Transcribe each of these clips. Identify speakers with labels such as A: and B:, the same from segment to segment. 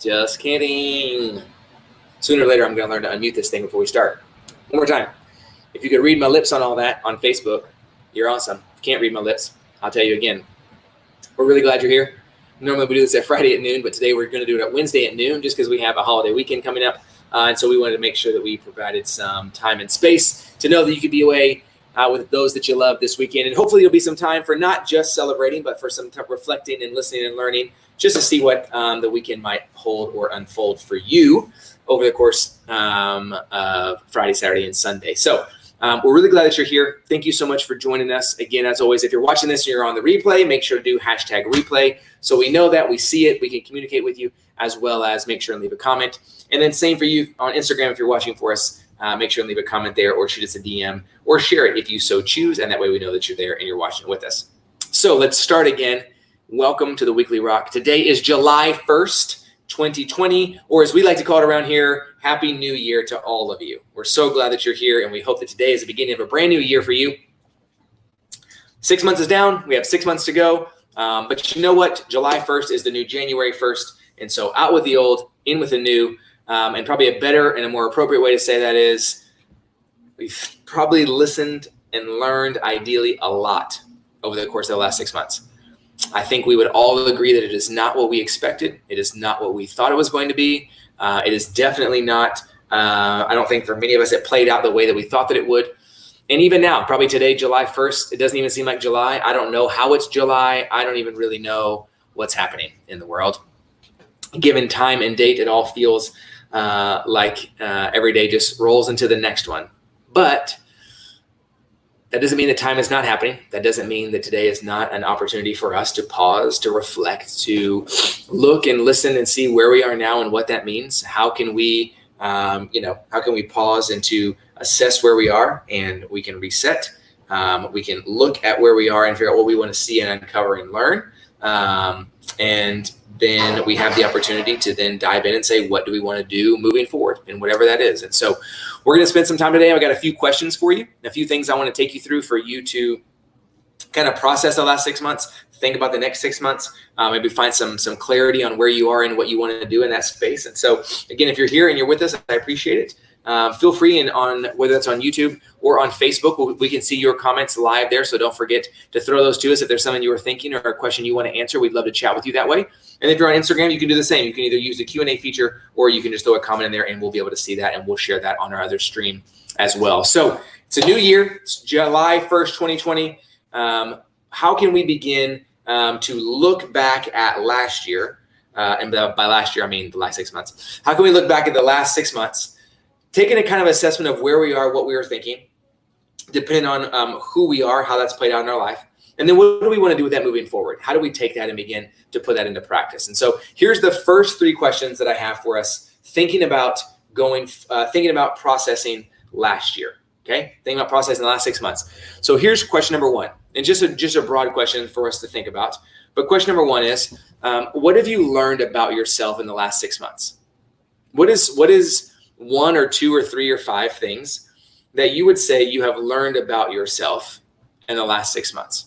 A: Just kidding. Sooner or later, I'm going to learn to unmute this thing before we start. One more time. If you could read my lips on all that on Facebook, you're awesome. If you can't read my lips, I'll tell you again. We're really glad you're here. Normally we do this at Friday at noon, but today we're going to do it at Wednesday at noon just because we have a holiday weekend coming up. And so we wanted to make sure that we provided some time and space to know that you could be away with those that you love this weekend. And hopefully there'll be some time for not just celebrating, but for some time reflecting and listening and learning just to see what the weekend might hold or unfold for you over the course of Friday, Saturday, and Sunday. So we're really glad that you're here. Thank you so much for joining us. Again, as always, if you're watching this and you're on the replay, make sure to do #replay so we know that, we see it, we can communicate with you, as well as make sure and leave a comment. And then same for you on Instagram if you're watching for us. Make sure and leave a comment there or shoot us a DM or share it if you so choose. And that way we know that you're there and you're watching with us. So let's start again. Welcome to the Weekly Rock. Today is July 1st. 2020, or as we like to call it around here, Happy New Year to all of you. We're so glad that you're here, and we hope that today is the beginning of a brand new year for you. 6 months is down. We have 6 months to go. But you know what? July 1st is the new January 1st. And so out with the old, in with the new. And probably a better and a more appropriate way to say that is we've probably listened and learned ideally a lot over the course of the last 6 months. I think we would all agree that it is not what we expected. It is not what we thought it was going to be. It is definitely not, I don't think for many of us, it played out the way that we thought that it would. And even now, probably today, July 1st, it doesn't even seem like July. I don't know how it's July. I don't even really know what's happening in the world. Given time and date, it all feels like every day just rolls into the next one. But that doesn't mean that time is not happening. That doesn't mean that today is not an opportunity for us to pause, to reflect, to look and listen and see where we are now and what that means. How can we, how can we pause and to assess where we are, and we can reset. We can look at where we are and figure out what we want to see and uncover and learn. And then we have the opportunity to then dive in and say, what do we want to do moving forward, and whatever that is. And so we're going to spend some time today. I've got a few questions for you, a few things I want to take you through for you to kind of process the last 6 months, think about the next 6 months, maybe find some clarity on where you are and what you want to do in that space. And so again, if you're here and you're with us, I appreciate it. Feel free, and on whether it's on YouTube or on Facebook, we can see your comments live there. So don't forget to throw those to us. If there's something you were thinking or a question you want to answer, we'd love to chat with you that way. And if you're on Instagram, you can do the same. You can either use the Q&A feature, or you can just throw a comment in there and we'll be able to see that, and we'll share that on our other stream as well. So it's a new year. It's July 1st, 2020. How can we begin to look back at last year? And by last year, I mean the last 6 months. How can we look back at the last 6 months, taking a kind of assessment of where we are, what we were thinking, depending on who we are, how that's played out in our life. And then what do we want to do with that moving forward? How do we take that and begin to put that into practice? And so here's the first 3 questions that I have for us, thinking about processing last year. Okay, thinking about processing the last 6 months. So here's question number 1, and just a broad question for us to think about. But question number 1 is, what have you learned about yourself in the last 6 months? What is 1 or 2 or 3 or 5 things that you would say you have learned about yourself in the last 6 months?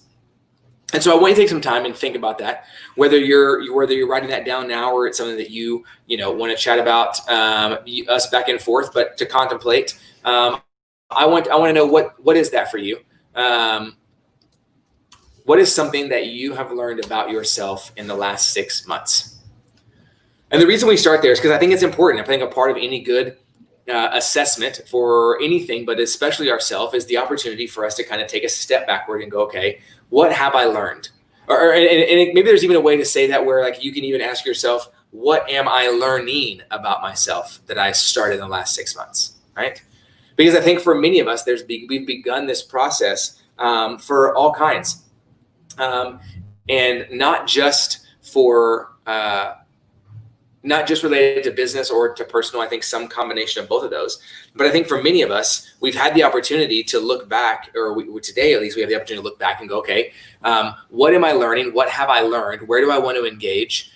A: And so I want you to take some time and think about that, whether you're writing that down now, or it's something that you want to chat about, us back and forth, but to contemplate. I want to know what is that for you? What is something that you have learned about yourself in the last 6 months? And the reason we start there is because I think it's important. I think a part of any good assessment for anything, but especially ourselves, is the opportunity for us to kind of take a step backward and go, okay, what have I learned? And maybe there's even a way to say that where like you can even ask yourself, what am I learning about myself that I started in the last 6 months, right? Because I think for many of us, we've begun this process for all kinds, and not just related to business or to personal. I think some combination of both of those. But I think for many of us, we've had the opportunity to look back, today at least, we have the opportunity to look back and go, okay, what am I learning? What have I learned? Where do I want to engage?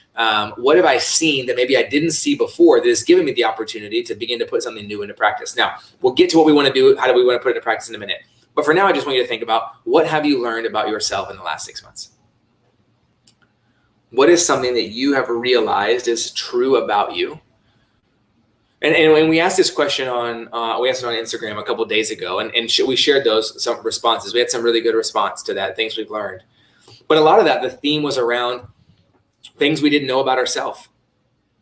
A: What have I seen that maybe I didn't see before that has given me the opportunity to begin to put something new into practice? Now, we'll get to what we want to do. How do we want to put it into practice in a minute? But for now, I just want you to think about, what have you learned about yourself in the last 6 months? What is something that you have realized is true about you? And when we asked this question we asked it on Instagram a couple of days ago, and we shared some responses. We had some really good response to that, things we've learned. But a lot of that, the theme was around things we didn't know about ourselves.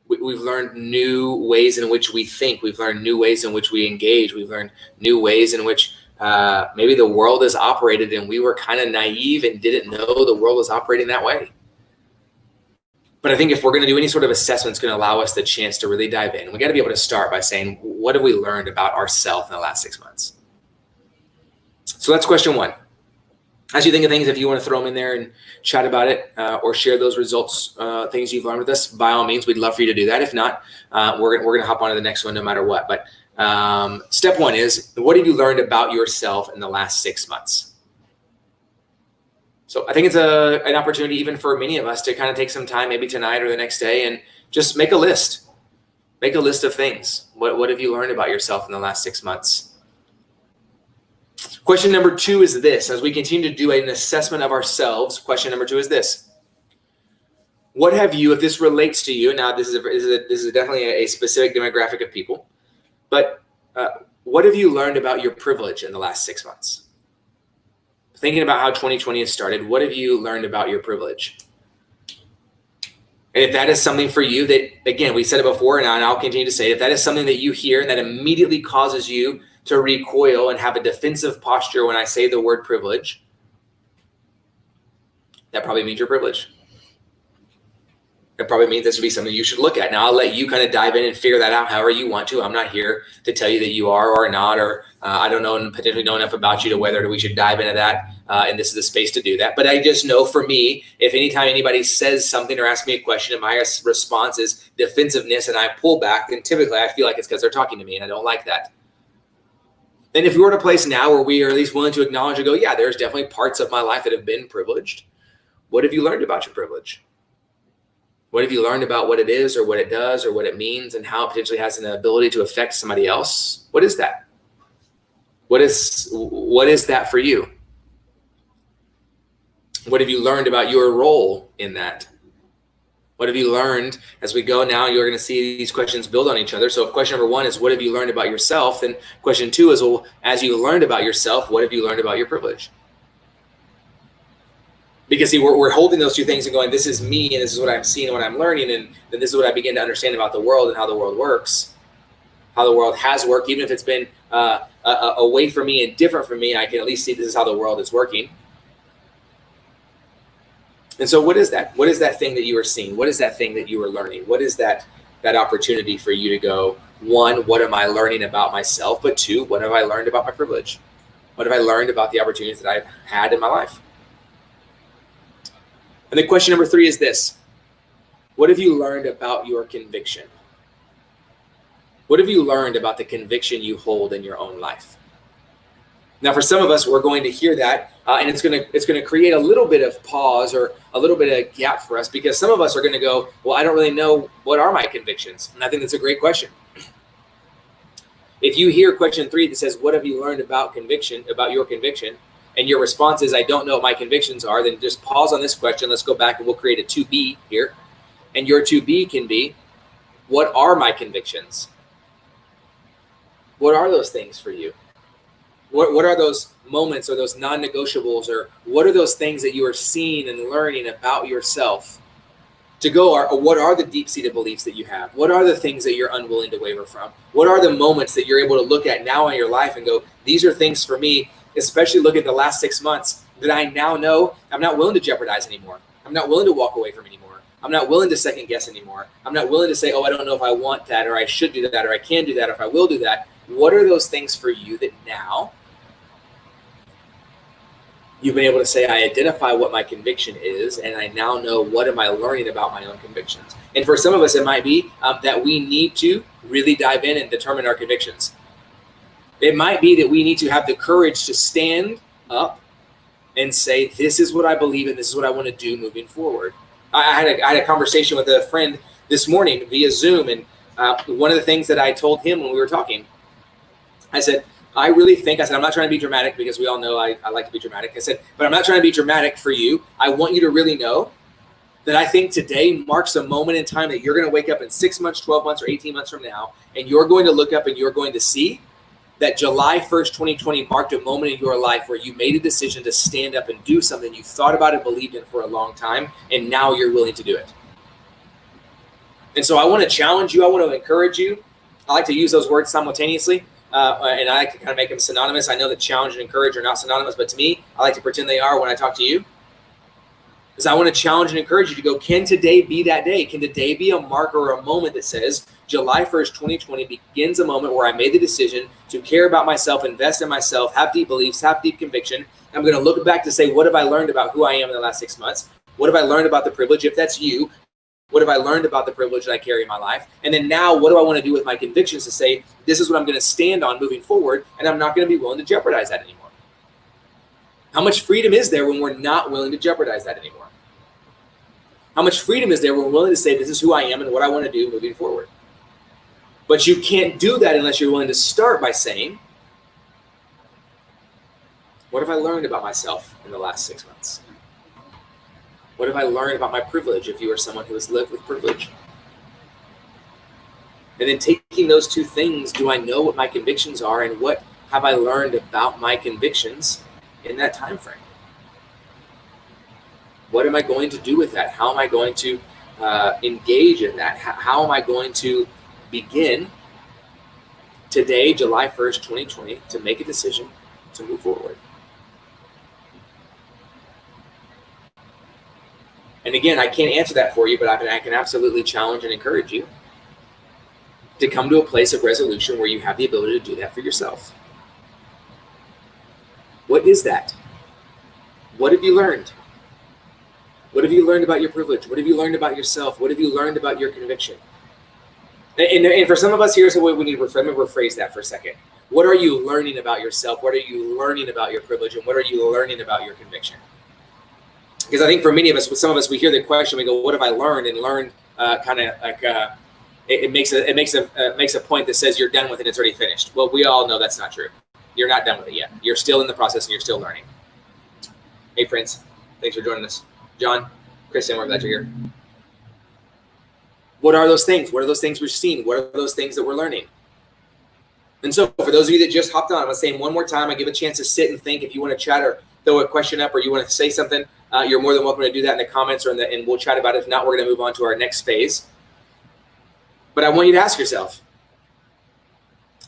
A: We've learned new ways in which we think. We've learned new ways in which we engage. We've learned new ways in which maybe the world is operated, and we were kind of naive and didn't know the world was operating that way. But I think if we're going to do any sort of assessment, it's going to allow us the chance to really dive in. We got to be able to start by saying, what have we learned about ourselves in the last 6 months? So that's question one. As you think of things, if you want to throw them in there and chat about it or share those results, things you've learned with us, by all means, we'd love for you to do that. If not, we're going to hop on to the next one no matter what. But step one is, what have you learned about yourself in the last 6 months? So I think it's an opportunity even for many of us to kind of take some time, maybe tonight or the next day, and just make a list. Make a list of things. What have you learned about yourself in the last 6 months? Question number two is this. As we continue to do an assessment of ourselves, question number two is this. What have you, if this relates to you, now this is definitely a specific demographic of people, but what have you learned about your privilege in the last 6 months? Thinking about how 2020 has started, what have you learned about your privilege? And if that is something for you that, again, we said it before, and I'll continue to say it, if that is something that you hear and that immediately causes you to recoil and have a defensive posture when I say the word privilege, that probably means you're privileged. It probably means this would be something you should look at. Now, I'll let you kind of dive in and figure that out however you want to. I'm not here to tell you that you are or not, or I don't know and potentially know enough about you to whether we should dive into that, and this is the space to do that. But I just know for me, if anytime anybody says something or asks me a question and my response is defensiveness and I pull back, then typically I feel like it's because they're talking to me and I don't like that. And if we're at a place now where we are at least willing to acknowledge and go, yeah, there's definitely parts of my life that have been privileged. What have you learned about your privilege? What have you learned about what it is or what it does or what it means and how it potentially has an ability to affect somebody else? What is that? What is that for you? What have you learned about your role in that? What have you learned as we go now? You're going to see these questions build on each other. So if question number one is, what have you learned about yourself? Then question two is, well, as you learned about yourself, what have you learned about your privilege? Because see, we're holding those two things and going, this is me and this is what I'm seeing and what I'm learning, and then this is what I begin to understand about the world and how the world works, how the world has worked. Even if it's been away from me and different from me, I can at least see this is how the world is working. And so what is that? What is that thing that you are seeing? What is that thing that you are learning? What is that opportunity for you to go, one, what am I learning about myself? But two, what have I learned about my privilege? What have I learned about the opportunities that I've had in my life? And then question number three is this. What have you learned about your conviction? What have you learned about the conviction you hold in your own life? Now, for some of us, we're going to hear that, and it's going to create a little bit of pause or a little bit of gap for us, because some of us are going to go, well, I don't really know what are my convictions. And I think that's a great question. If you hear question three that says, what have you learned about your conviction, and your response is, I don't know what my convictions are, then just pause on this question. Let's go back and we'll create a 2B here. And your 2B can be, what are my convictions? What are those things for you? What are those moments or those non-negotiables, or what are those things that you are seeing and learning about yourself to go, or what are the deep-seated beliefs that you have? What are the things that you're unwilling to waver from? What are the moments that you're able to look at now in your life and go, these are things for me, especially look at the last 6 months, that I now know I'm not willing to jeopardize anymore. I'm not willing to walk away from anymore. I'm not willing to second guess anymore. I'm not willing to say, oh, I don't know if I want that, or I should do that, or I can do that, or if I will do that. What are those things for you that now you've been able to say, I identify what my conviction is, and I now know what am I learning about my own convictions? And for some of us, it might be that we need to really dive in and determine our convictions. It might be that we need to have the courage to stand up and say, this is what I believe and this is what I want to do moving forward. I had a conversation with a friend this morning via Zoom, and one of the things that I told him when we were talking, I said, I'm not trying to be dramatic, because we all know I like to be dramatic. I said, but I'm not trying to be dramatic for you. I want you to really know that I think today marks a moment in time that you're going to wake up in 6 months, 12 months, or 18 months from now, and you're going to look up and you're going to see that July 1st, 2020 marked a moment in your life where you made a decision to stand up and do something you thought about and believed in for a long time, and now you're willing to do it. And so I want to challenge you. I want to encourage you. I like to use those words simultaneously, and I like to kind of make them synonymous. I know that challenge and encourage are not synonymous, but to me, I like to pretend they are when I talk to you. Because I want to challenge and encourage you to go, can today be that day? Can today be a marker or a moment that says July 1st, 2020 begins a moment where I made the decision to care about myself, invest in myself, have deep beliefs, have deep conviction. I'm going to look back to say, what have I learned about who I am in the last 6 months? What have I learned about the privilege? If that's you, what have I learned about the privilege that I carry in my life? And then now, what do I want to do with my convictions to say, this is what I'm going to stand on moving forward, and I'm not going to be willing to jeopardize that anymore? How much freedom is there when we're not willing to jeopardize that anymore? How much freedom is there when we're willing to say, this is who I am and what I want to do moving forward? But you can't do that unless you're willing to start by saying, what have I learned about myself in the last 6 months? What have I learned about my privilege if you are someone who has lived with privilege? And then taking those two things, do I know what my convictions are and what have I learned about my convictions in that time frame? What am I going to do with that? How am I going to engage in that? How am I going to begin today, July 1st, 2020, to make a decision to move forward? And again, I can't answer that for you, but I can absolutely challenge and encourage you to come to a place of resolution where you have the ability to do that for yourself. What is that? What have you learned? What have you learned about your privilege? What have you learned about yourself? What have you learned about your conviction? And for some of us, here's the way we need to rephrase that for a second. What are you learning about yourself? What are you learning about your privilege? And what are you learning about your conviction? Because I think for many of us, with some of us, we hear the question, we go, what have I learned? And learned kind of like it makes a point that says you're done with it, it's already finished. Well, we all know that's not true. You're not done with it yet. You're still in the process and you're still learning. Hey, friends, thanks for joining us. John, Kristen, we're glad you're here. What are those things? What are those things we've seen? What are those things that we're learning? And so for those of you that just hopped on, I'm going to say them one more time. I give a chance to sit and think. If you want to chat or throw a question up or you want to say something, you're more than welcome to do that in the comments or and we'll chat about it. If not, we're going to move on to our next phase. But I want you to ask yourself,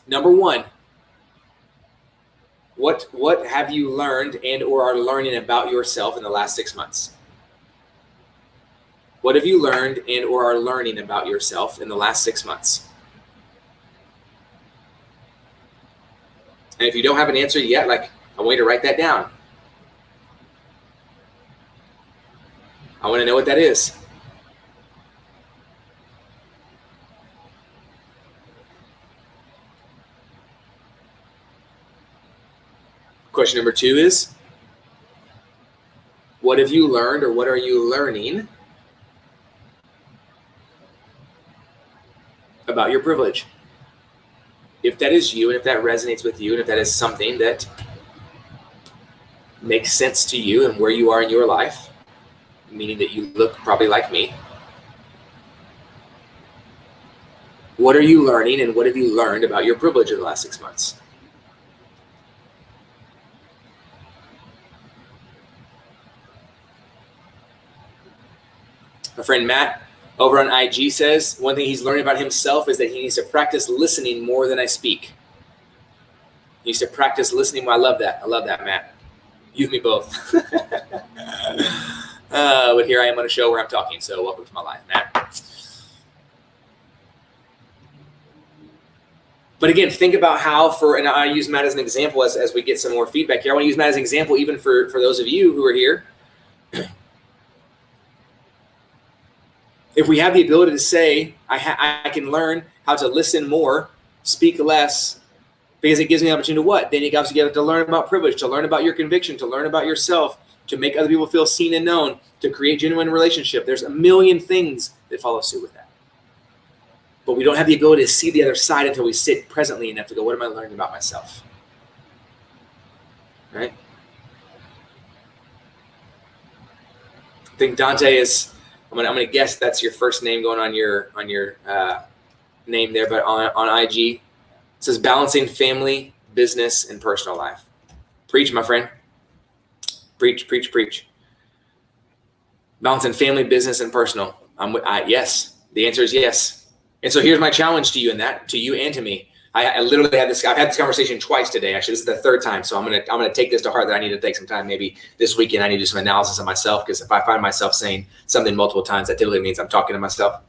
A: number one, what have you learned and or are learning about yourself in the last 6 months? What have you learned and or are learning about yourself in the last 6 months? And if you don't have an answer yet, I want you to write that down. I want to know what that is. Question number 2 is, what have you learned or what are you learning about your privilege? If that is you and if that resonates with you and if that is something that makes sense to you and where you are in your life, meaning that you look probably like me, what are you learning and what have you learned about your privilege in the last 6 months? My friend Matt over on IG says one thing he's learning about himself is that he needs to practice listening more than I speak. He needs to practice listening. I love that. I love that, Matt. You and me both. But here I am on a show where I'm talking, so welcome to my life, Matt. But again, think about how and I use Matt as an example as we get some more feedback here. I want to use Matt as an example even for those of you who are here. If we have the ability to say, I can learn how to listen more, speak less, because it gives me the opportunity to what? Then you guys get to learn about privilege, to learn about your conviction, to learn about yourself, to make other people feel seen and known, to create genuine relationship. There's a million things that follow suit with that. But we don't have the ability to see the other side until we sit presently enough to go, what am I learning about myself? Right? I think Dante is I'm gonna guess that's your first name going on your name there, but on IG. It says balancing family, business, and personal life. Preach, my friend. Preach, preach, preach. Balancing family, business, and personal. Yes. The answer is yes. And so here's my challenge to you in that, to you and to me. I literally had this. I've had this conversation twice today. Actually, this is the third time. So I'm gonna take this to heart that I need to take some time. Maybe this weekend I need to do some analysis of myself, because if I find myself saying something multiple times, that typically means I'm talking to myself.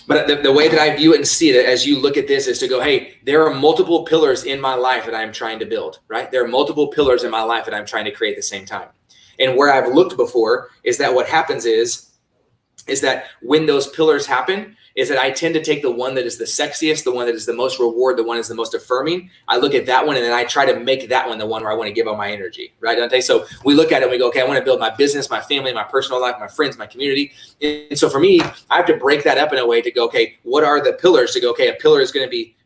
A: But the way that I view it and see it as you look at this is to go, hey, there are multiple pillars in my life that I'm trying to build, right? There are multiple pillars in my life that I'm trying to create at the same time. And where I've looked before is that what happens is that when those pillars happen, is that I tend to take the one that is the sexiest, the one that is the most reward, the one that is the most affirming. I look at that one and then I try to make that one the one where I want to give all my energy, right, Dante? So we look at it and we go, okay, I want to build my business, my family, my personal life, my friends, my community. And so for me, I have to break that up in a way to go, okay, what are the pillars? To go, okay, a pillar is going to be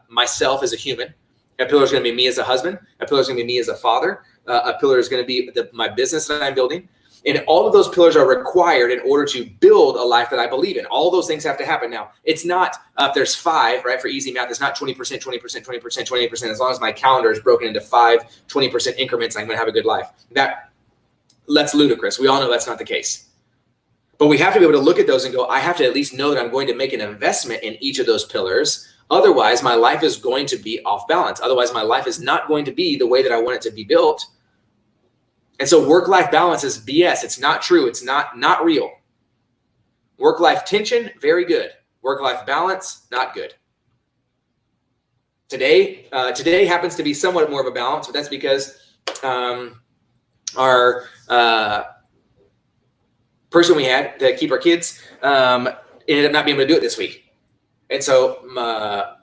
A: myself as a human. A pillar is going to be me as a husband. A pillar is going to be me as a father. A pillar is going to be my business that I'm building. And all of those pillars are required in order to build a life that I believe in. All those things have to happen. Now, it's not, if there's 5, right, for easy math, it's not 20%, 20%, 20%, 28%. As long as my calendar is broken into 5, 20% increments, I'm going to have a good life. That's ludicrous. We all know that's not the case. But we have to be able to look at those and go, I have to at least know that I'm going to make an investment in each of those pillars. Otherwise, my life is going to be off balance. Otherwise, my life is not going to be the way that I want it to be built. And so work-life balance is BS. It's not true. It's not real. Work-life tension, very good. Work-life balance, not good. Today happens to be somewhat more of a balance, but that's because our person we had to keep our kids ended up not being able to do it this week. And so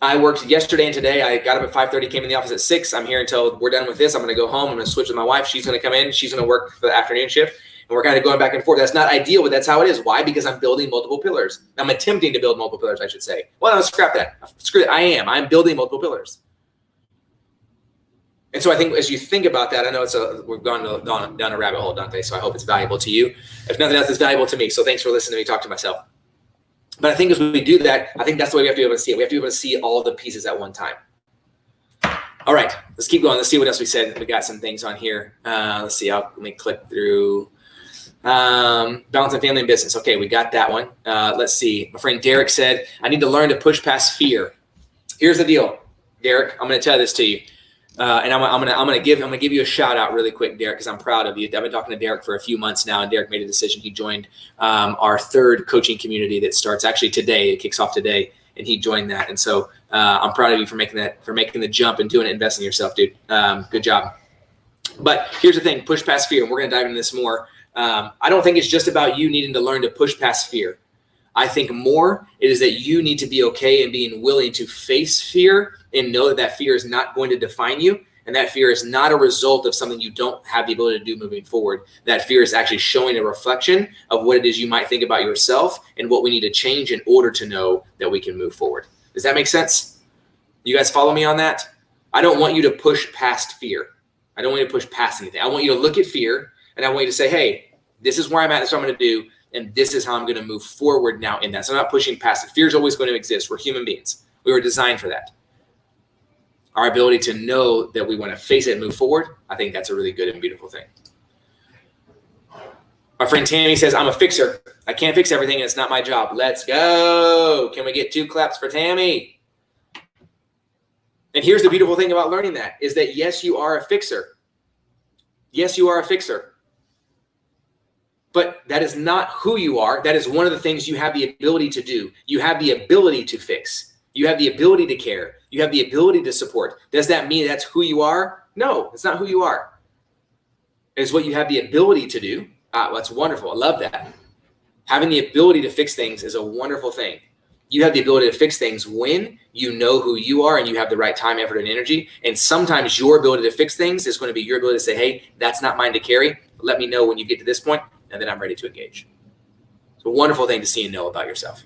A: I worked yesterday and today. I got up at 5:30, came in the office at 6. I'm here until we're done with this. I'm going to go home. I'm going to switch with my wife. She's going to come in. She's going to work for the afternoon shift. And we're kind of going back and forth. That's not ideal, but that's how it is. Why? Because I'm building multiple pillars. I'm attempting to build multiple pillars, I should say. Well, no, scrap that. Screw it. I'm building multiple pillars. And so I think as you think about that, I know we've gone down a rabbit hole, Dante, so I hope it's valuable to you. If nothing else, it's valuable to me. So thanks for listening to me talk to myself. But I think as we do that, I think that's the way we have to be able to see it. We have to be able to see all the pieces at one time. All right, let's keep going. Let's see what else we said. We got some things on here. Let's see. Let me click through. Balancing family and business. Okay, we got that one. Let's see. My friend Derek said, I need to learn to push past fear. Here's the deal, Derek. I'm going to tell this to you. And I'm gonna give you a shout out really quick, Derek, because I'm proud of you. I've been talking to Derek for a few months now, and Derek made a decision. He joined our 3rd coaching community that starts actually today. It kicks off today, and he joined that. And so I'm proud of you for making the jump and doing it, investing in yourself, dude. Good job. But here's the thing: push past fear, and we're gonna dive into this more. I don't think it's just about you needing to learn to push past fear. I think more it is that you need to be okay and being willing to face fear and know that that fear is not going to define you. And that fear is not a result of something you don't have the ability to do moving forward. That fear is actually showing a reflection of what it is you might think about yourself and what we need to change in order to know that we can move forward. Does that make sense? You guys follow me on that? I don't want you to push past fear. I don't want you to push past anything. I want you to look at fear and I want you to say, hey, this is where I'm at. This is what I'm going to do. And this is how I'm going to move forward now in that. So I'm not pushing past it. Fear is always going to exist. We're human beings. We were designed for that. Our ability to know that we want to face it and move forward, I think that's a really good and beautiful thing. My friend Tammy says, I'm a fixer. I can't fix everything and it's not my job. Let's go. Can we get 2 claps for Tammy? And here's the beautiful thing about learning that is that yes, you are a fixer. Yes, you are a fixer. But that is not who you are. That is one of the things you have the ability to do. You have the ability to fix. You have the ability to care. You have the ability to support. Does that mean that's who you are? No, it's not who you are. It's what you have the ability to do. Well, that's wonderful. I love that. Having the ability to fix things is a wonderful thing. You have the ability to fix things when you know who you are and you have the right time, effort, and energy. And sometimes your ability to fix things is going to be your ability to say, hey, that's not mine to carry. Let me know when you get to this point, and then I'm ready to engage. It's a wonderful thing to see and know about yourself.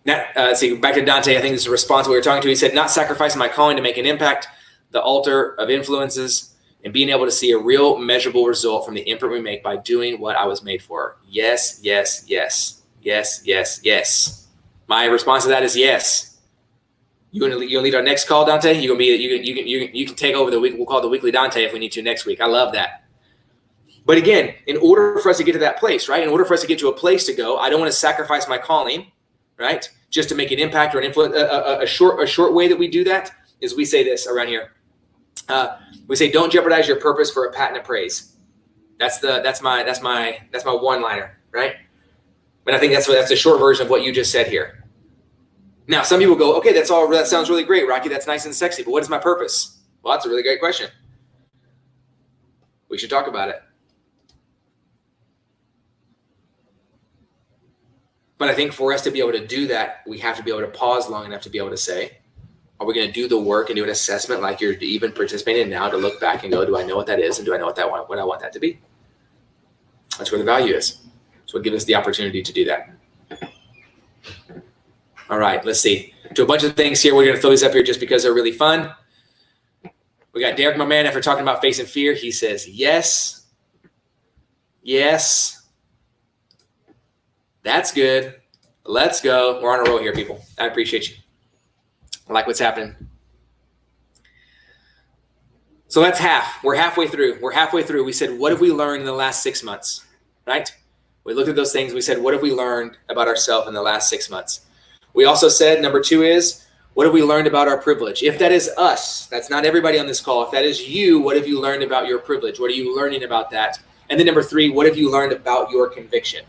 A: Now, let's see, back to Dante. I think this is a response we were talking to. He said, not sacrificing my calling to make an impact. The altar of influences and being able to see a real measurable result from the imprint we make by doing what I was made for. Yes, yes, yes, yes, yes, yes. My response to that is yes. You gonna lead our next call, Dante? You can take over the week. We'll call it the weekly Dante if we need to next week. I love that. But again, in order for us to get to that place, right? In order for us to get to a place to go, I don't want to sacrifice my calling, right? Just to make an impact or an influence. A short way that we do that is we say this around here. We say, don't jeopardize your purpose for a patent of praise. That's my one-liner, right? But I think that's a short version of what you just said here. Now, some people go, okay, that sounds really great, Rocky. That's nice and sexy, but what is my purpose? Well, that's a really great question. We should talk about it. But I think for us to be able to do that, we have to be able to pause long enough to be able to say, are we going to do the work and do an assessment like you're even participating in now to look back and go, do I know what that is? And do I know what I want that to be? That's where the value is. So it gives us the opportunity to do that. All right, let's see. To a bunch of things here. We're going to throw these up here just because they're really fun. We got Derek, my man, after talking about facing fear, he says, yes. Yes. That's good. Let's go. We're on a roll here, people. I appreciate you. I like what's happening. So that's half. We're halfway through. We said, what have we learned in the last 6 months, right? We looked at those things. We said, what have we learned about ourselves in the last 6 months? We also said, number 2 is, what have we learned about our privilege? If that is us, that's not everybody on this call. If that is you, what have you learned about your privilege? What are you learning about that? And then number 3, what have you learned about your conviction?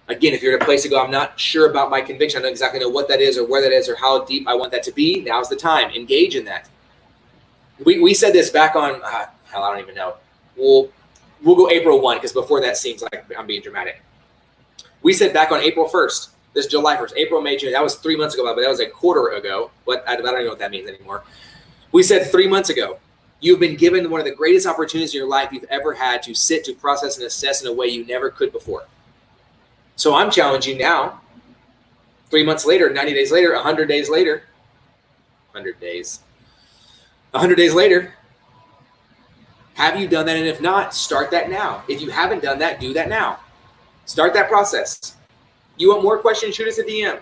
A: Again, if you're in a place to go, I'm not sure about my conviction. I don't exactly know what that is or where that is or how deep I want that to be. Now's the time. Engage in that. We said this back on, hell, I don't even know. We'll go April 1 because before that seems like I'm being dramatic. We said back on April 1st, this July 1st, April, May, June, that was 3 months ago, but that was a quarter ago. I don't even know what that means anymore. We said 3 months ago, you've been given one of the greatest opportunities in your life you've ever had to sit, to process, and assess in a way you never could before. So I'm challenging you now, 3 months later, 90 days later, 100 days later, 100 days later, have you done that? And if not, start that now. If you haven't done that, do that now. Start that process. You want more questions, shoot us a DM.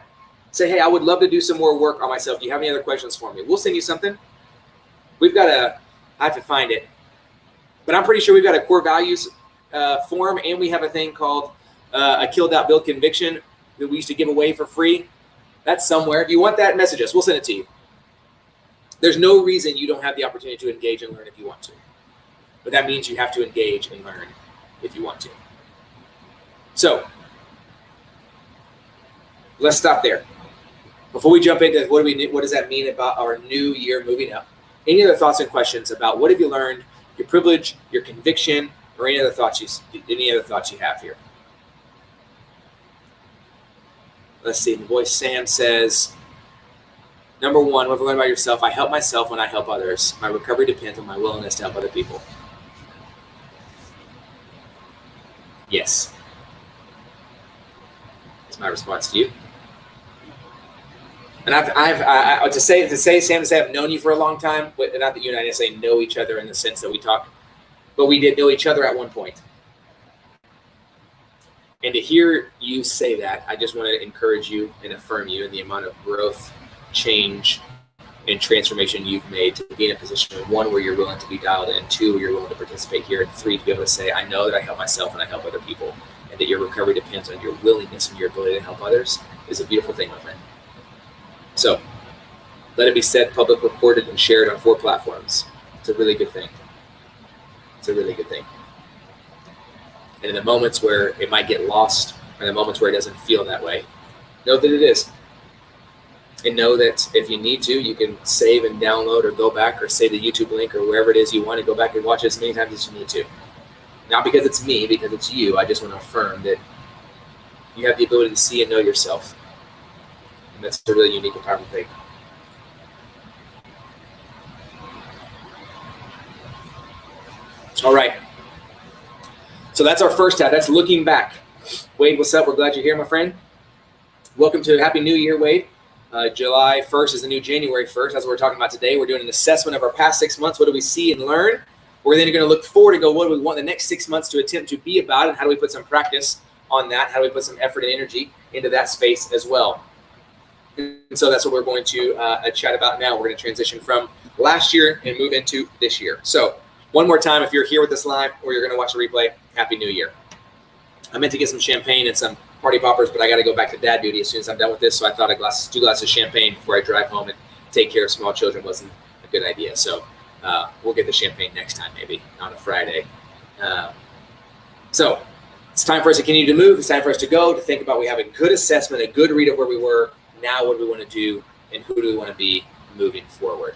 A: Say, hey, I would love to do some more work on myself. Do you have any other questions for me? We'll send you something. I have to find it. But I'm pretty sure we've got a core values form, and we have a thing called a killed out build conviction that we used to give away for free. That's somewhere. If you want that, message us. We'll send it to you. There's no reason you don't have the opportunity to engage and learn if you want to. But that means you have to engage and learn if you want to. So let's stop there. Before we jump into what does that mean about our new year moving up? Any other thoughts and questions about what have you learned, your privilege, your conviction, or any other thoughts you have here? Let's see. The boy Sam says, number 1, what have you learned about yourself? I help myself when I help others. My recovery depends on my willingness to help other people. Yes. That's my response to you. And I've to say, Sam, I've known you for a long time. Not that you and I necessarily know each other in the sense that we talk, but we did know each other at one point. And to hear you say that, I just want to encourage you and affirm you in the amount of growth, change, and transformation you've made to be in a position, 1, where you're willing to be dialed in, 2, where you're willing to participate here, and 3, to be able to say, I know that I help myself and I help other people, and that your recovery depends on your willingness and your ability to help others is a beautiful thing, my friend. So let it be said, public, recorded, and shared on 4 platforms. It's a really good thing. It's a really good thing. And in the moments where it might get lost, or in the moments where it doesn't feel that way, know that it is. And know that if you need to, you can save and download or go back or save the YouTube link or wherever it is you want to go back and watch it as many times as you need to. Not because it's me, because it's you. I just want to affirm that you have the ability to see and know yourself. And that's a really unique and powerful thing. All right. So that's our first tab. That's looking back. Wade, what's up? We're glad you're here, my friend. Welcome to Happy New Year, Wade. July 1st is the new January 1st. That's what we're talking about today. We're doing an assessment of our past 6 months. What do we see and learn? We're then going to look forward and go, what do we want the next 6 months to attempt to be about, and how do we put some practice on that? How do we put some effort and energy into that space as well? And so that's what we're going to chat about now. We're going to transition from last year and move into this year. So one more time, if you're here with us live or you're going to watch the replay, Happy New Year. I meant to get some champagne and some party poppers, but I got to go back to dad duty as soon as I'm done with this. So I thought 2 glasses of champagne before I drive home and take care of small children wasn't a good idea. So we'll get the champagne next time, maybe on a Friday. So it's time for us to continue to move. It's time for us to go, to think about, we have a good assessment, a good read of where we were. Now what do we want to do, and who do we want to be moving forward?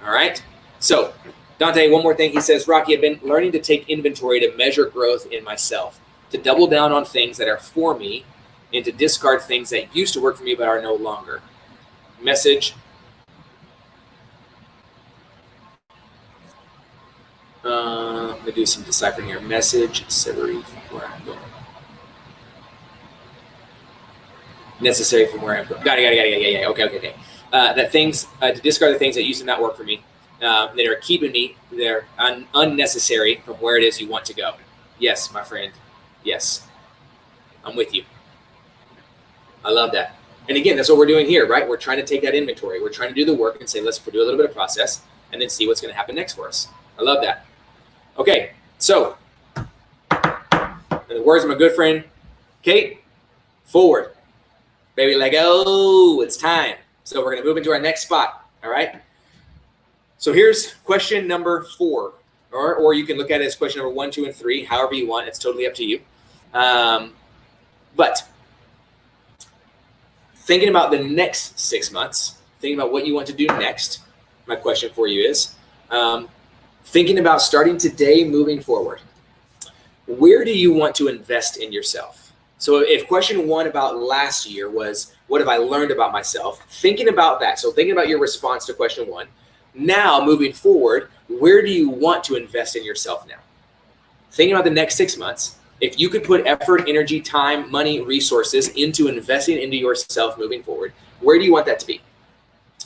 A: All right. So Dante, one more thing. He says, Rocky, I've been learning to take inventory to measure growth in myself, to double down on things that are for me, and to discard things that used to work for me but are no longer. Message. Let me do some deciphering here. Message, Severy, from where I'm going. Necessary from where I'm going. Got it. Yeah. Okay. That things, to discard the things that used to not work for me, that are keeping me, they're unnecessary from where it is you want to go. Yes, my friend. Yes, I'm with you. I love that. And again, that's what we're doing here, right? We're trying to take that inventory. We're trying to do the work and say, let's do a little bit of process and then see what's going to happen next for us. I love that. Okay, so in the words of my good friend, Kate, forward. Baby, like, oh, it's time. So we're going to move into our next spot, all right? So here's question number 4, or you can look at it as question number 1, 2, and 3, however you want. It's totally up to you. But thinking about the next 6 months, thinking about what you want to do next, my question for you is, thinking about starting today, moving forward, where do you want to invest in yourself? So if question 1 about last year was, what have I learned about myself? Thinking about that, so thinking about your response to question 1, now moving forward, where do you want to invest in yourself now? Thinking about the next 6 months, if you could put effort, energy, time, money, resources into investing into yourself moving forward, where do you want that to be?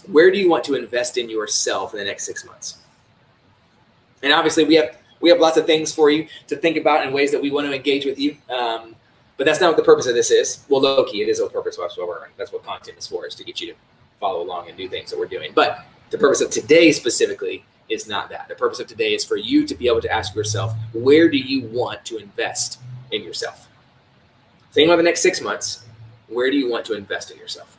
A: Where do you want to invest in yourself in the next 6 months? And obviously we have lots of things for you to think about and ways that we want to engage with you. But that's not what the purpose of this is. Well, low-key, it is a purpose. That's what content is for, is to get you to follow along and do things that we're doing. But the purpose of today specifically is not that. The purpose of today is for you to be able to ask yourself, where do you want to invest in yourself? Think about the next 6 months. Where do you want to invest in yourself?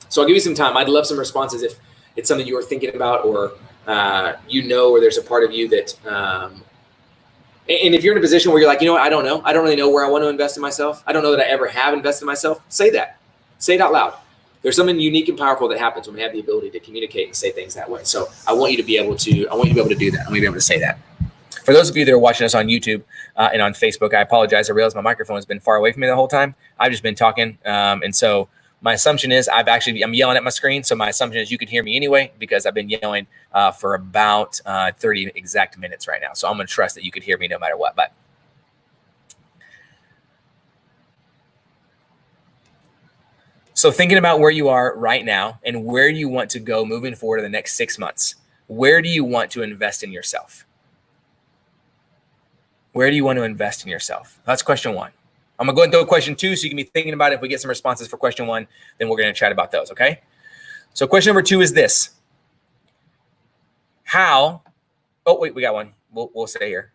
A: So I'll give you some time. I'd love some responses if it's something you were thinking about, or or there's a part of you that, and if you're in a position where you're like, you know what, I don't know. I don't really know where I want to invest in myself. I don't know that I ever have invested in myself. Say that. Say it out loud. There's something unique and powerful that happens when we have the ability to communicate and say things that way. So I want you to be able to do that. I want you to be able to say that. For those of you that are watching us on YouTube and on Facebook, I apologize. I realize my microphone has been far away from me the whole time. I've just been talking. And so my assumption is I'm yelling at my screen. So my assumption is you can hear me anyway, because I've been yelling for about 30 exact minutes right now. So I'm going to trust that you could hear me no matter what. But so thinking about where you are right now and where you want to go moving forward in the next 6 months, where do you want to invest in yourself? Where do you want to invest in yourself? That's question 1. I'm going to go and throw question 2 so you can be thinking about it. If we get some responses for question 1, then we're going to chat about those, okay? So question number 2 is this. Oh, wait, we got one. We'll stay here.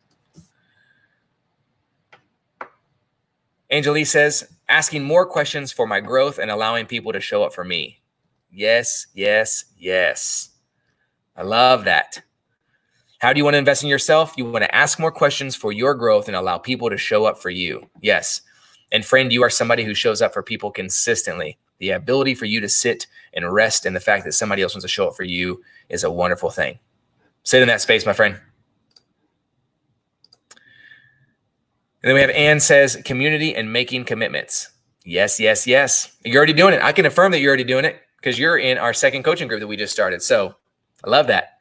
A: Angelie says, asking more questions for my growth and allowing people to show up for me. Yes. I love that. How do you want to invest in yourself? You want to ask more questions for your growth and allow people to show up for you. Yes. And friend, you are somebody who shows up for people consistently. The ability for you to sit and rest in the fact that somebody else wants to show up for you is a wonderful thing. Sit in that space, my friend. And then we have Ann says, community and making commitments. Yes. You're already doing it. I can affirm that you're already doing it because you're in our second coaching group that we just started. So I love that.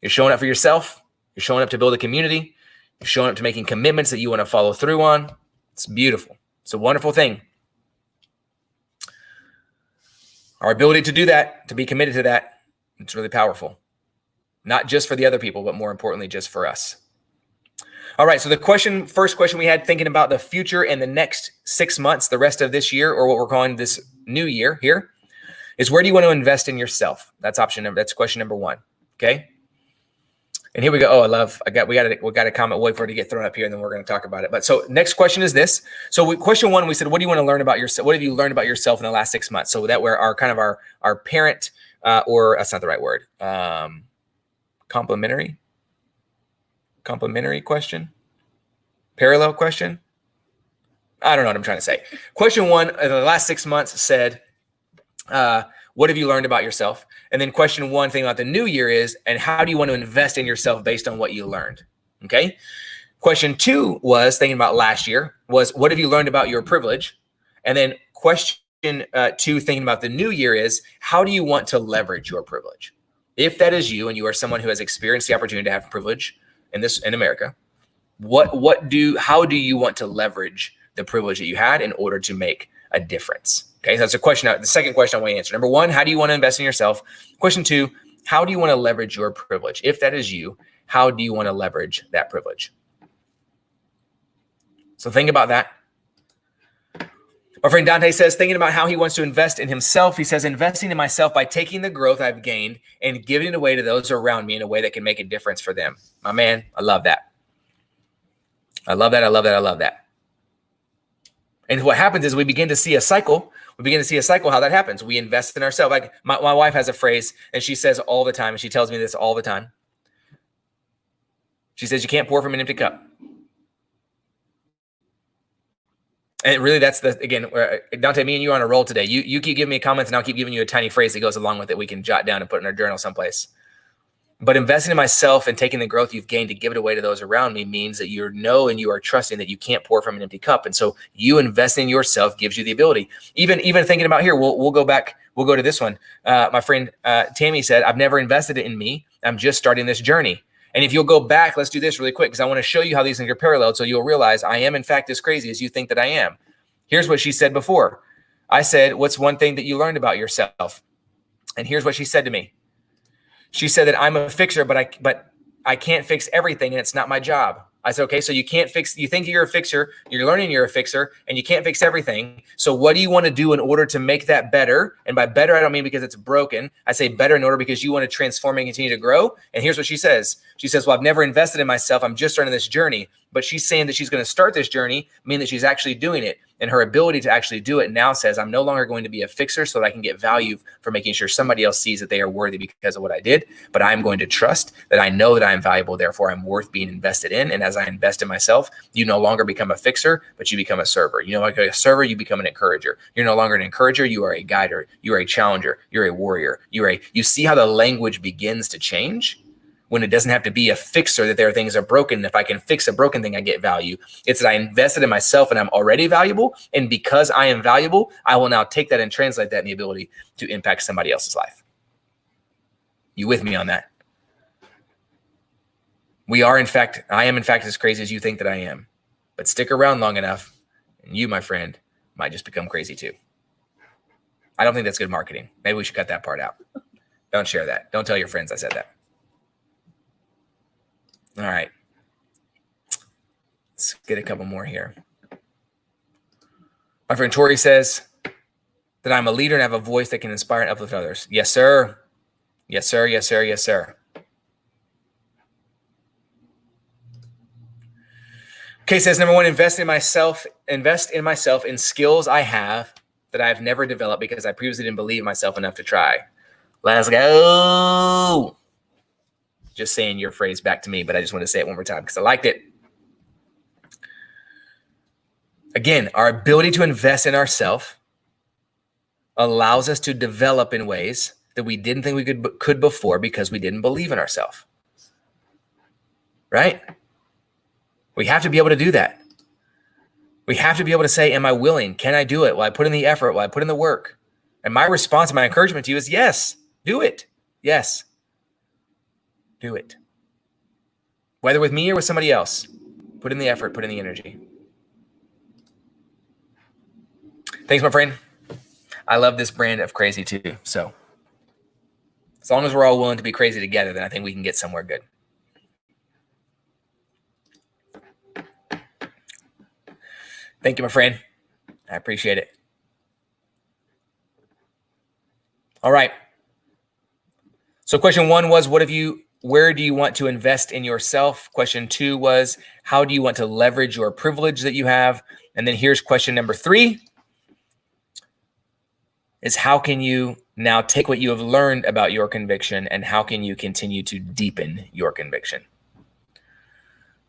A: You're showing up for yourself. You're showing up to build a community. You're showing up to making commitments that you want to follow through on. It's beautiful. It's a wonderful thing. Our ability to do that, to be committed to that, it's really powerful. Not just for the other people, but more importantly, just for us. All right, so the first question we had, thinking about the future and the next 6 months, the rest of this year, or what we're calling this new year here, is where do you want to invest in yourself? That's question number 1. Okay. And here we go. Oh, we got a comment. Wait for it to get thrown up here, and then we're going to talk about it. But so next question is this. So question 1, we said, what do you want to learn about yourself? What have you learned about yourself in the last 6 months? So that were our parent, or that's not the right word. Complementary question, parallel question. I don't know what I'm trying to say. Question 1, the last 6 months said, what have you learned about yourself? And then question 1, thing about the new year is, and how do you want to invest in yourself based on what you learned? Okay. Question 2 was thinking about last year was, what have you learned about your privilege? And then question 2, thinking about the new year is, how do you want to leverage your privilege? If that is you and you are someone who has experienced the opportunity to have privilege in America, how do you want to leverage the privilege that you had in order to make a difference? Okay, so that's a question. The second question I want to answer. Number 1, how do you want to invest in yourself? Question 2, how do you want to leverage your privilege? If that is you, how do you want to leverage that privilege? So think about that. My friend Dante says, thinking about how he wants to invest in himself, he says, investing in myself by taking the growth I've gained and giving it away to those around me in a way that can make a difference for them. My man, I love that. I love that. I love that. I love that. And what happens is we begin to see a cycle. How that happens. We invest in ourselves. Like my wife has a phrase, and she says all the time, and she tells me this all the time. She says, you can't pour from an empty cup. And really, that's again, Dante, me and you are on a roll today. You keep giving me comments, and I'll keep giving you a tiny phrase that goes along with it. We can jot down and put in our journal someplace. But investing in myself and taking the growth you've gained to give it away to those around me means that you are trusting that you can't pour from an empty cup. And so you investing in yourself gives you the ability. Even thinking about here, we'll go back. We'll go to this one. My friend Tammy said, I've never invested in me. I'm just starting this journey. And if you'll go back, let's do this really quick, because I want to show you how these things are paralleled. So you'll realize I am, in fact, as crazy as you think that I am. Here's what she said before. I said, what's one thing that you learned about yourself? And here's what she said to me. She said that I'm a fixer, but I can't fix everything, and it's not my job. I said, okay, so you can't fix, you think you're a fixer, you're learning you're a fixer, and you can't fix everything. So what do you want to do in order to make that better? And by better, I don't mean because it's broken. I say better in order because you want to transform and continue to grow. And here's what she says. She says, well, I've never invested in myself. I'm just starting this journey. But she's saying that she's going to start this journey, meaning that she's actually doing it. And her ability to actually do it now says, I'm no longer going to be a fixer so that I can get value for making sure somebody else sees that they are worthy because of what I did. But I'm going to trust that I know that I'm valuable. Therefore, I'm worth being invested in. And as I invest in myself, you no longer become a fixer, but you become a server. You know, like a server, you become an encourager. You're no longer an encourager. You are a guider. You are a challenger. You're a warrior. You see how the language begins to change? When it doesn't have to be a fixer, that there are things that are broken. If I can fix a broken thing, I get value. It's that I invested in myself and I'm already valuable. And because I am valuable, I will now take that and translate that in the ability to impact somebody else's life. You with me on that? I am in fact as crazy as you think that I am. But stick around long enough and you, my friend, might just become crazy too. I don't think that's good marketing. Maybe we should cut that part out. Don't share that. Don't tell your friends I said that. All right. Let's get a couple more here. My friend Tori says that I'm a leader and have a voice that can inspire and uplift others. Yes, sir. Yes, sir. Yes, sir. Yes, sir. Okay, says number one, invest in myself in skills I have that I've never developed because I previously didn't believe myself enough to try. Let's go. Just saying your phrase back to me, but I just want to say it one more time because I liked it. Again, our ability to invest in ourselves allows us to develop in ways that we didn't think we could before because we didn't believe in ourselves. Right? We have to be able to do that. We have to be able to say, am I willing? Can I do it? Will I put in the effort? Will I put in the work? And my response, my encouragement to you is yes, do it. Yes. Do it. Whether with me or with somebody else, put in the effort, put in the energy. Thanks, my friend. I love this brand of crazy too. So as long as we're all willing to be crazy together, then I think we can get somewhere good. Thank you, my friend. I appreciate it. All right. So question 1 was, where do you want to invest in yourself? Question 2 was, how do you want to leverage your privilege that you have? And then here's question number 3 is, how can you now take what you have learned about your conviction and how can you continue to deepen your conviction?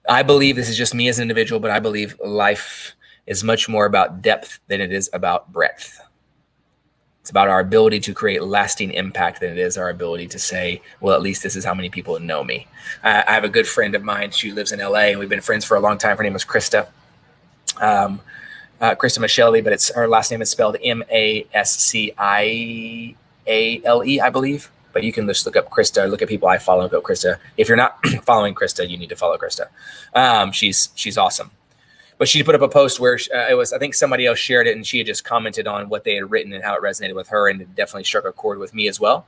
A: I believe, this is just me as an individual, but I believe life is much more about depth than it is about breadth. It's about our ability to create lasting impact than it is our ability to say, well, at least this is how many people know me. I have a good friend of mine. She lives in LA and we've been friends for a long time. Her name is Krista. Krista Michele, but her last name is spelled Masciale, I believe. But you can just look up Krista, look at people I follow and go, Krista. If you're not following Krista, you need to follow Krista. She's awesome. But she put up a post where I think somebody else shared it and she had just commented on what they had written and how it resonated with her, and it definitely struck a chord with me as well.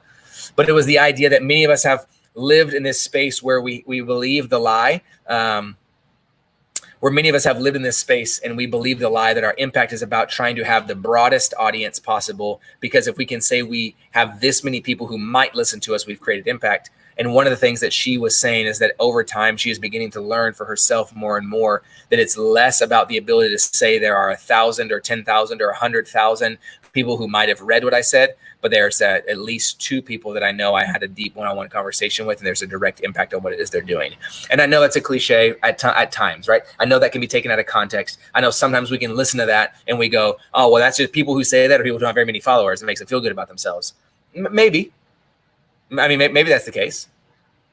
A: But it was the idea that many of us have lived in this space where we believe the lie, where many of us have lived in this space and we believe the lie that our impact is about trying to have the broadest audience possible, because if we can say we have this many people who might listen to us, we've created impact. And one of the things that she was saying is that over time, she is beginning to learn for herself more and more that it's less about the ability to say there are 1,000 or 10,000 or 100,000 people who might have read what I said, but there's at least 2 people that I know I had a deep one-on-one conversation with, and there's a direct impact on what it is they're doing. And I know that's a cliche at times, right? I know that can be taken out of context. I know sometimes we can listen to that and we go, oh, well, that's just people who say that, or people who don't have very many followers. It makes them feel good about themselves. Maybe. I mean, maybe that's the case.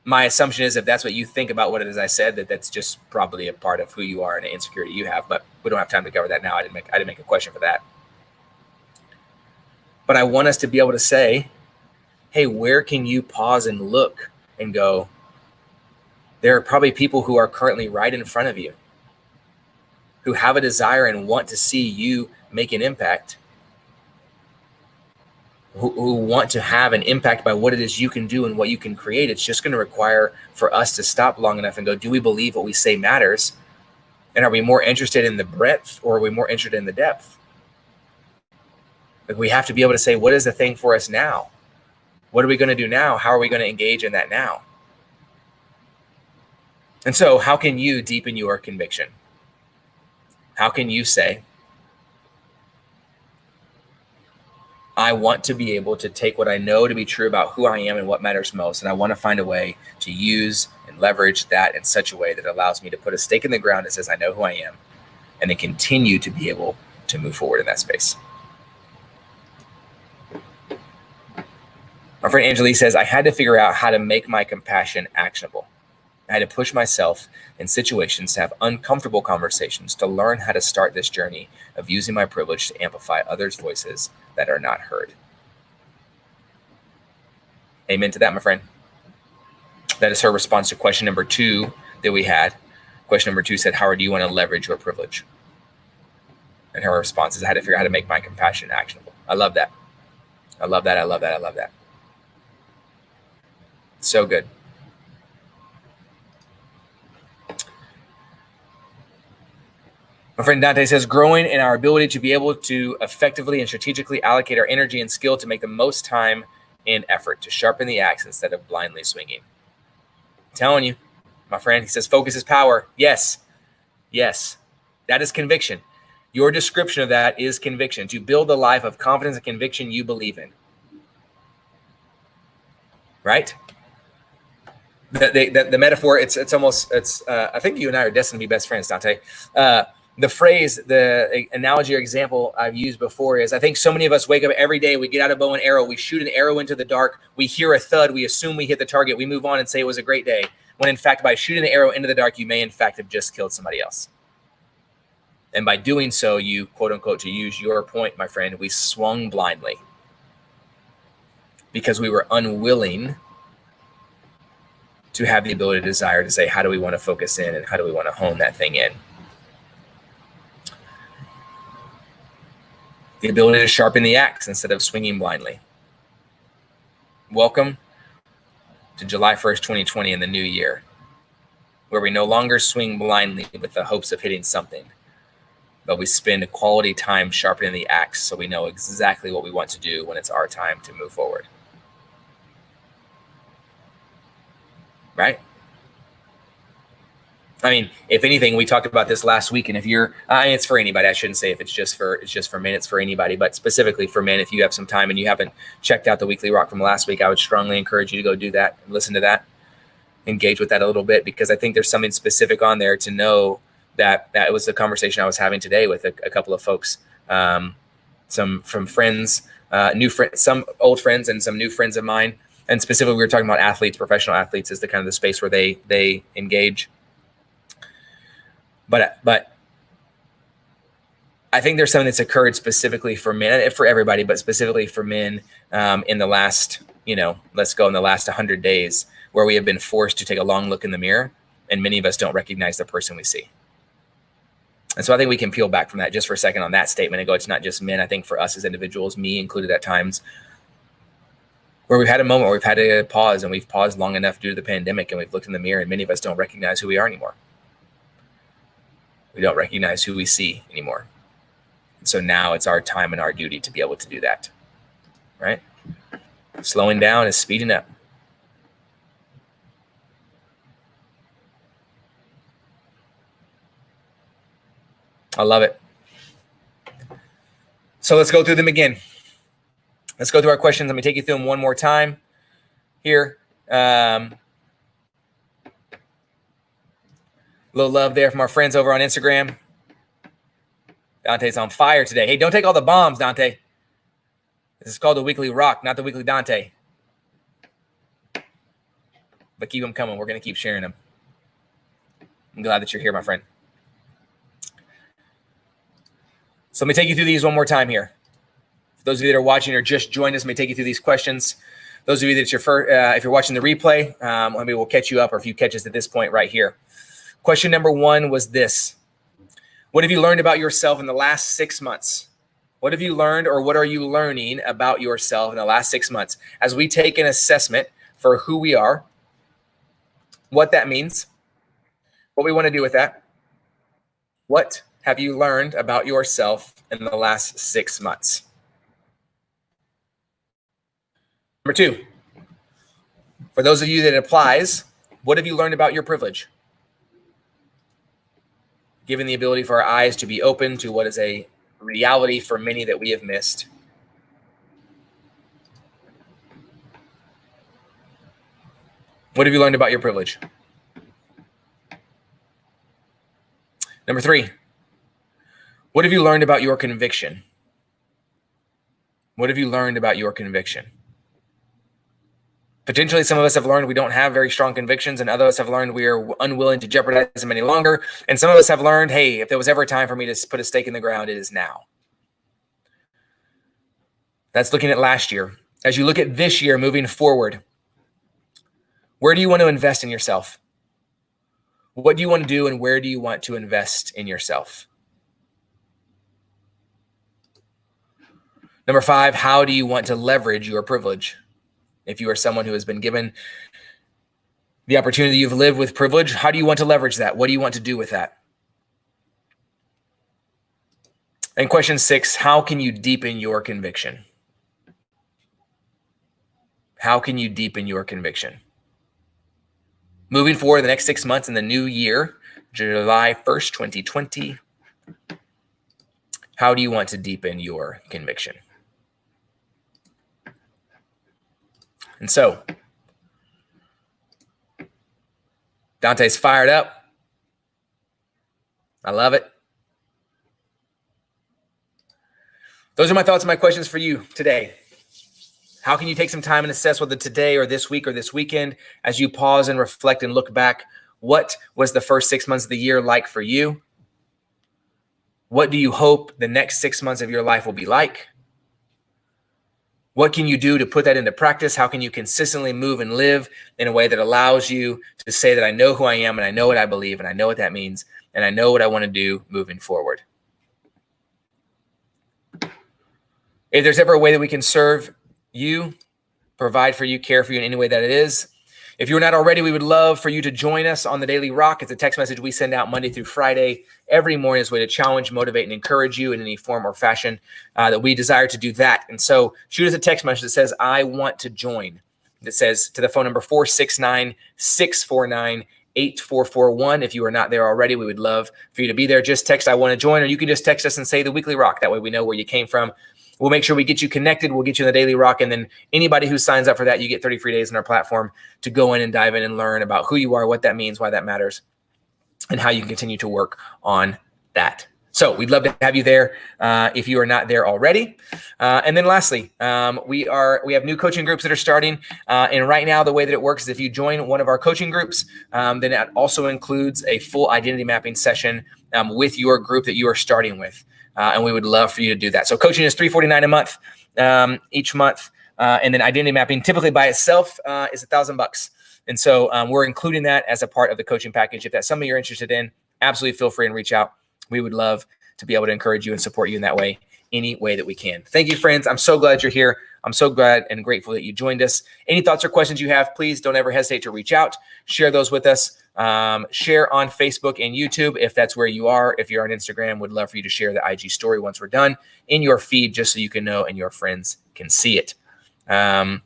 A: My assumption is if that's what you think about what it is I said, that's just probably a part of who you are and an insecurity you have. But we don't have time to cover that now. I didn't make a question for that. But I want us to be able to say, hey, where can you pause and look and go, there are probably people who are currently right in front of you who have a desire and want to see you make an impact, who want to have an impact by what it is you can do and what you can create. It's just going to require for us to stop long enough and go, do we believe what we say matters? And are we more interested in the breadth or are we more interested in the depth? Like, we have to be able to say, what is the thing for us now? What are we going to do now? How are we going to engage in that now? And so how can you deepen your conviction? How can you say, I want to be able to take what I know to be true about who I am and what matters most, and I want to find a way to use and leverage that in such a way that allows me to put a stake in the ground that says I know who I am, and then continue to be able to move forward in that space. My friend Angelique says, I had to figure out how to make my compassion actionable. I had to push myself in situations to have uncomfortable conversations to learn how to start this journey of using my privilege to amplify others' voices that are not heard. Amen to that, my friend. That is her response to question number 2 that we had. Question number 2 said, how do you want to leverage your privilege? And her response is, I had to figure out how to make my compassion actionable. I love that. I love that. I love that. I love that. So good. My friend Dante says, growing in our ability to be able to effectively and strategically allocate our energy and skill to make the most time and effort to sharpen the axe instead of blindly swinging. I'm telling you, my friend, he says, focus is power. Yes. Yes. That is conviction. Your description of that is conviction. To build a life of confidence and conviction you believe in. Right? The metaphor, it's almost, I think you and I are destined to be best friends, Dante. The phrase, the analogy or example I've used before is, I think so many of us wake up every day, we get out a bow and arrow, we shoot an arrow into the dark, we hear a thud, we assume we hit the target, we move on and say it was a great day, when in fact, by shooting the arrow into the dark, you may in fact have just killed somebody else. And by doing so, you, quote unquote, to use your point, my friend, we swung blindly because we were unwilling to have the ability to desire to say, how do we want to focus in and how do we want to hone that thing in? The ability to sharpen the axe instead of swinging blindly. Welcome to July 1st, 2020 in the new year, where we no longer swing blindly with the hopes of hitting something, but we spend quality time sharpening the axe so we know exactly what we want to do when it's our time to move forward. Right? I mean, if anything, we talked about this last week, and if you're, it's for anybody. I shouldn't say if it's just for men. It's for anybody, but specifically for men. If you have some time and you haven't checked out the weekly rock from last week, I would strongly encourage you to go do that and listen to that, engage with that a little bit, because I think there's something specific on there to know that it was the conversation I was having today with a couple of folks, some from friends, new friends, some old friends, and some new friends of mine. And specifically, we were talking about athletes, professional athletes, is the kind of the space where they engage. But I think there's something that's occurred specifically for men, for everybody, but specifically for men in the last, let's go in the last 100 days, where we have been forced to take a long look in the mirror, and many of us don't recognize the person we see. And so I think we can peel back from that just for a second on that statement and go, it's not just men. I think for us as individuals, me included at times, where we've had a moment where we've had to pause, and we've paused long enough due to the pandemic, and we've looked in the mirror, and many of us don't recognize who we are anymore. We don't recognize who we see anymore. And so now it's our time and our duty to be able to do that, right? Slowing down is speeding up. I love it. So let's go through them again. Let's go through our questions. Let me take you through them one more time here. Little love there from our friends over on Instagram. Dante's on fire today. Hey, don't take all the bombs, Dante. This is called the Weekly Rock, not the Weekly Dante. But keep them coming. We're going to keep sharing them. I'm glad that you're here, my friend. So let me take you through these one more time here. For those of you that are watching or just joined us, let me take you through these questions. Those of you that if you're watching the replay, maybe we'll catch you up, or if you catch us at this point right here. Question number 1 was this. What have you learned about yourself in the last 6 months? What have you learned, or what are you learning about yourself in the last 6 months? As we take an assessment for who we are, what that means, what we want to do with that. What have you learned about yourself in the last 6 months? Number 2, for those of you that it applies, what have you learned about your privilege? Given the ability for our eyes to be open to what is a reality for many that we have missed. What have you learned about your privilege? Number 3, what have you learned about your conviction? What have you learned about your conviction? Potentially, some of us have learned we don't have very strong convictions, and others have learned we are unwilling to jeopardize them any longer. And some of us have learned, hey, if there was ever a time for me to put a stake in the ground, it is now. That's looking at last year. As you look at this year moving forward, where do you want to invest in yourself? What do you want to do, and where do you want to invest in yourself? Number 5, how do you want to leverage your privilege? If you are someone who has been given the opportunity, you've lived with privilege, how do you want to leverage that? What do you want to do with that? And question 6, how can you deepen your conviction? How can you deepen your conviction? Moving forward the next 6 months in the new year, July 1st, 2020, how do you want to deepen your conviction? And so, Dante's fired up. I love it. Those are my thoughts and my questions for you today. How can you take some time and assess whether today or this week or this weekend, as you pause and reflect and look back, what was the first 6 months of the year like for you? What do you hope the next 6 months of your life will be like? What can you do to put that into practice? How can you consistently move and live in a way that allows you to say that I know who I am, and I know what I believe, and I know what that means, and I know what I want to do moving forward? If there's ever a way that we can serve you, provide for you, care for you in any way that it is, if you're not already, we would love for you to join us on the Daily Rock. It's a text message we send out Monday through Friday every morning as a way to challenge, motivate, and encourage you in any form or fashion that we desire to do that. And so shoot us a text message that says, I want to join. That says to the phone number 469-649-8441. If you are not there already, we would love for you to be there. Just text, I want to join, or you can just text us and say the Weekly Rock. That way we know where you came from. We'll make sure we get you connected. We'll get you in the Daily Rock. And then anybody who signs up for that, you get 30 free days on our platform to go in and dive in and learn about who you are, what that means, why that matters, and how you can continue to work on that. So we'd love to have you there if you are not there already. And then lastly, we have new coaching groups that are starting. And right now, the way that it works is if you join one of our coaching groups, then that also includes a full identity mapping session with your group that you are starting with. And we would love for you to do that. So coaching is $349 a month each month. And then identity mapping typically by itself is $1,000. And so we're including that as a part of the coaching package. If that's something you're interested in, absolutely feel free and reach out. We would love to be able to encourage you and support you in that way, any way that we can. Thank you, friends. I'm so glad you're here. I'm so glad and grateful that you joined us. Any thoughts or questions you have, please don't ever hesitate to reach out. Share those with us. Share on Facebook and YouTube if that's where you are. If you're on Instagram, would love for you to share the IG story once we're done in your feed, just so you can know and your friends can see it. And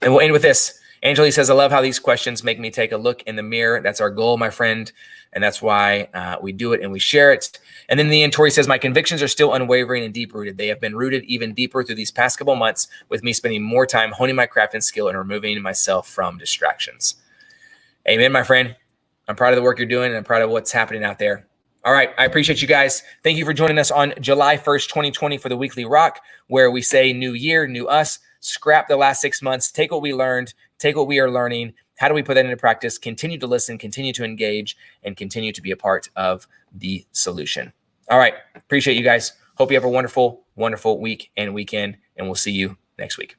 A: we'll end with this. Angeli says, I love how these questions make me take a look in the mirror. That's our goal, my friend. And that's why we do it and we share it. And then in the end, Tori says, my convictions are still unwavering and deep-rooted. They have been rooted even deeper through these past couple months with me spending more time honing my craft and skill and removing myself from distractions. Amen, my friend. I'm proud of the work you're doing and I'm proud of what's happening out there. All right. I appreciate you guys. Thank you for joining us on July 1st, 2020 for the Weekly Rock, where we say new year, new us, scrap the last 6 months, take what we learned, take what we are learning. How do we put that into practice? Continue to listen, continue to engage, and continue to be a part of the solution. All right. Appreciate you guys. Hope you have a wonderful, wonderful week and weekend, and we'll see you next week.